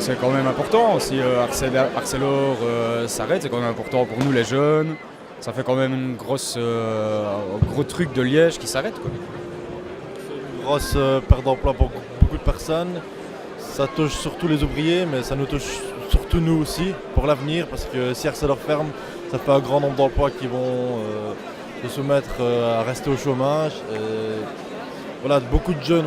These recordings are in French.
c'est quand même important. Si Arcelor s'arrête, c'est quand même important pour nous les jeunes. Ça fait quand même un gros truc de Liège qui s'arrête, quoi. Une grosse perte d'emploi pour beaucoup de personnes. Ça touche surtout les ouvriers, mais ça nous touche surtout nous aussi pour l'avenir, parce que si Arcelor ferme, ça fait un grand nombre d'emplois qui vont se soumettre à rester au chômage. Voilà, beaucoup de jeunes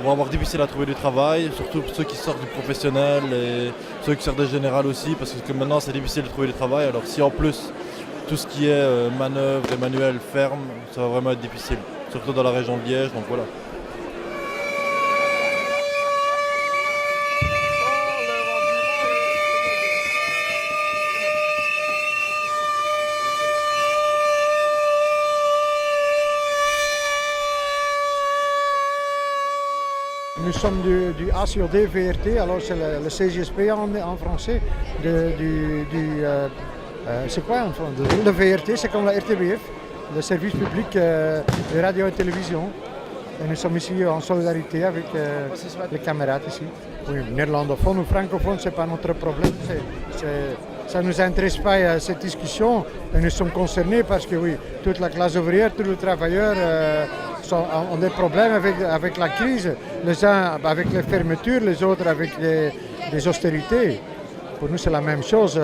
vont avoir difficile à trouver du travail, surtout ceux qui sortent du professionnel et ceux qui sortent des générales aussi, parce que maintenant c'est difficile de trouver du travail. Alors si en plus tout ce qui est manœuvre et manuel ferme, ça va vraiment être difficile, surtout dans la région de Liège, donc voilà. Nous sommes du ACOD VRT, alors c'est le CGSP en français, c'est quoi en français? Le VRT, c'est comme la RTBF, le service public de radio et télévision. Et nous sommes ici en solidarité avec les camarades ici. Oui, néerlandophone ou francophone, ce n'est pas notre problème. Ça ne nous intéresse pas cette discussion et nous sommes concernés parce que oui, toute la classe ouvrière, tous les travailleurs ont des problèmes avec la crise, les uns avec les fermetures, les autres avec des austérités. Pour nous, c'est la même chose.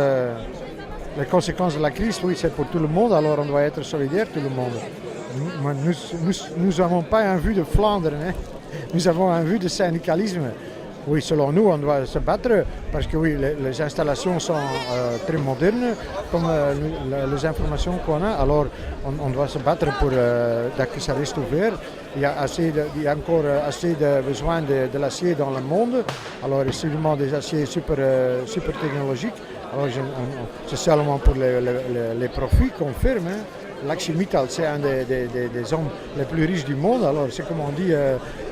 Les conséquences de la crise, oui, c'est pour tout le monde, alors on doit être solidaire, tout le monde. Nous n'avons pas un vue de Flandre, hein. Nous avons un vue de syndicalisme. Oui, selon nous, on doit se battre parce que oui, les installations sont très modernes, comme les informations qu'on a. Alors, on doit se battre pour que ça reste ouvert. Il y a encore assez de besoin de l'acier dans le monde. Alors, c'est sûrement des aciers super technologiques. Alors, c'est seulement pour les profits qu'on ferme, hein. L'Aximittal, c'est un des hommes les plus riches du monde. Alors, c'est comme on dit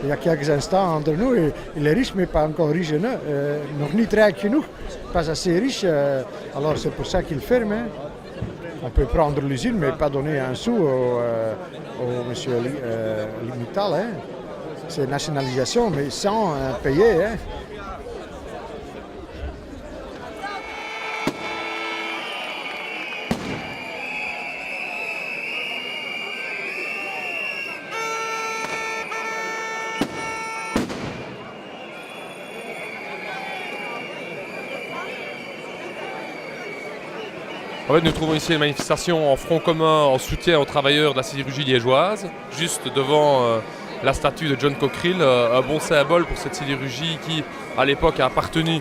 il y a quelques instants entre nous, il est riche, mais pas encore riche, nog niet rijk genoeg, pas assez riche. Alors, c'est pour ça qu'il ferme. Hein. On peut prendre l'usine, mais pas donner un sou au monsieur Mittal. Hein. C'est nationalisation, mais sans payer. Hein. En fait, nous trouvons ici une manifestation en front commun en soutien aux travailleurs de la sidérurgie liégeoise, juste devant la statue de John Cockerill, un bon symbole pour cette sidérurgie qui, à l'époque, a appartenu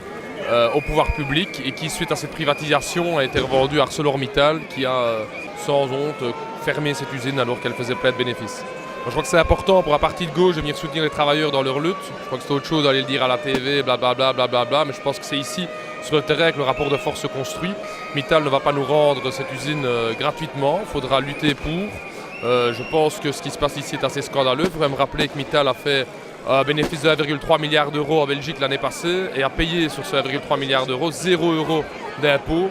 au pouvoir public et qui, suite à cette privatisation, a été revendue à ArcelorMittal, qui a, sans honte, fermé cette usine alors qu'elle faisait plein de bénéfices. Je crois que c'est important pour un parti de gauche de venir soutenir les travailleurs dans leur lutte. Je crois que c'est autre chose d'aller le dire à la TV, blablabla, blablabla, mais je pense que c'est ici, sur le terrain, que le rapport de force se construit. Mittal ne va pas nous rendre cette usine gratuitement, il faudra lutter pour. Je pense que ce qui se passe ici est assez scandaleux. Il faudrait me rappeler que Mittal a fait un bénéfice de 1,3 milliard d'euros en Belgique l'année passée et a payé sur ce 1,3 milliard d'euros 0 € d'impôts.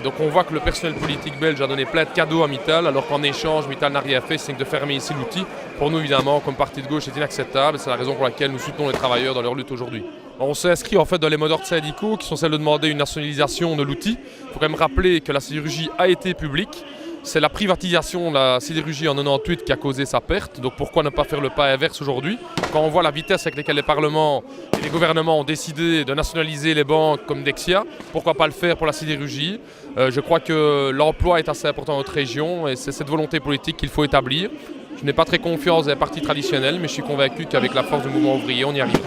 Donc on voit que le personnel politique belge a donné plein de cadeaux à Mittal, alors qu'en échange, Mittal n'a rien fait, c'est de fermer ici l'outil. Pour nous, évidemment, comme parti de gauche, c'est inacceptable. C'est la raison pour laquelle nous soutenons les travailleurs dans leur lutte aujourd'hui. On s'est inscrit en fait dans les mots d'ordre syndicaux qui sont celles de demander une nationalisation de l'outil. Il faut quand même rappeler que la sidérurgie a été publique. C'est la privatisation de la sidérurgie en 98 qui a causé sa perte. Donc pourquoi ne pas faire le pas inverse aujourd'hui? Quand on voit la vitesse avec laquelle les parlements et les gouvernements ont décidé de nationaliser les banques comme Dexia, pourquoi pas le faire pour la sidérurgie? Je crois que l'emploi est assez important dans notre région et c'est cette volonté politique qu'il faut établir. Je n'ai pas très confiance dans les partis traditionnels, mais je suis convaincu qu'avec la force du mouvement ouvrier, on y arrive.